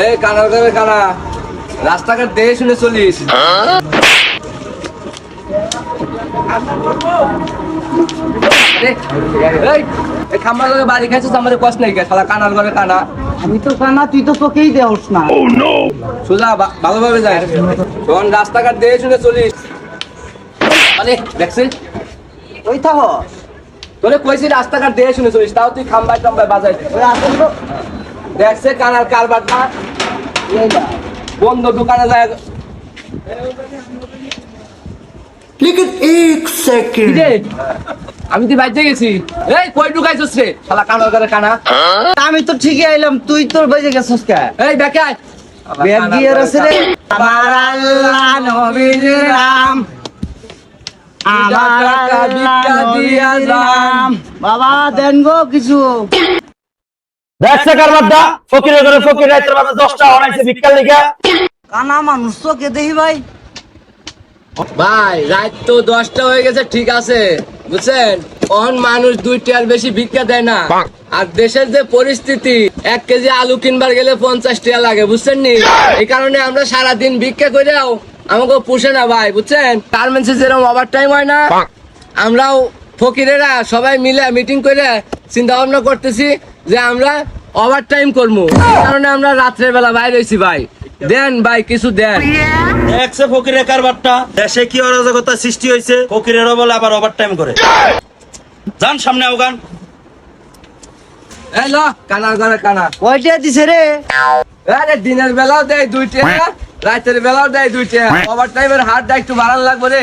এই কানার করে কানা রাস্তাঘাট দেখে শুনে চলিস। খাম্বার লগে বাড়ি খাইছিস আমাদের কষ্ট নাই কে শালা কানার করে কানা। আমি তো কানা, তুই তো তোকেই দেওস না। সোজা ভালোভাবে যায় শোন, রাস্তাঘাট দেখে শুনে চলিস। মানে দেখছিস ওই থাকো, তোরে কইছি রাস্তাঘাট দেখে শুনে চলিস, তাও তুই খাম্বাই টাম্বাই বাজাই ওই আসল তো দেখছে কানার কারবারটা। এইটা। বন্ধ দোকানে যায় लेकिन एक सेकंड আমি তুই বাইতে গেছি। এই কই ঢুকাইছিস রে শালা কানার করে কানা। আমি তো ঠিকই আইলাম, তুই তোর বেজে গেছিস কে? এই বেকায় ব্যাগ দিয়ে আছে রে। আমার আল্লাহ নবীর নাম, আমার আল্লাহ নবীর নাম। বাবা দেন গো কিছু। দেখছে কারবারটা ফকিরের ঘরে ফকির রাইতের বেলা 10টা অনাইছে ভিক্ষার লিগা। কানা মানুষ তো কে দেখি ভাই। ভাই রাত তো 10টা হয়ে গেছে, ঠিক আছে বুঝছেন, অন মানুষ 2 টাকার বেশি ভিক্ষা দেয় না। আর দেশের যে পরিস্থিতি, 1 কেজি আলু কিনবার গেলে 50 টাকা লাগে বুঝছেন নি। এই কারণে আমরা সারাদিন ভিক্ষা করেও আমাকে পুষে না ভাই বুঝছেন। গার্মেন্টসে যেরকম ওভার টাইম হয় না, আমরাও ফকিরেরা সবাই মিলে মিটিং করে চিন্তা ভাবনা করতেছি যে আমরা ওভার টাইম করবো। এই কারণে আমরা রাত্রের বেলা বাইরে হয়েছি ভাই। দেন ভাই কিছু দেন। দেখছে ফকিরের কারবারটা, দেশে কি অরাজকতা সৃষ্টি হয়েছে, ফকিরেরও বলে আবার ওভারটাইম করে। যান সামনে আওগান। এই ল কানার ঘরে কানা। কয়টা দিছে রে? আরে দিনের বেলাও দেয় 2 টাকা, রাতের বেলাও দেয় 2 টাকা। ওভার টাইমের হারটা একটু বাড়ানো লাগবে রে।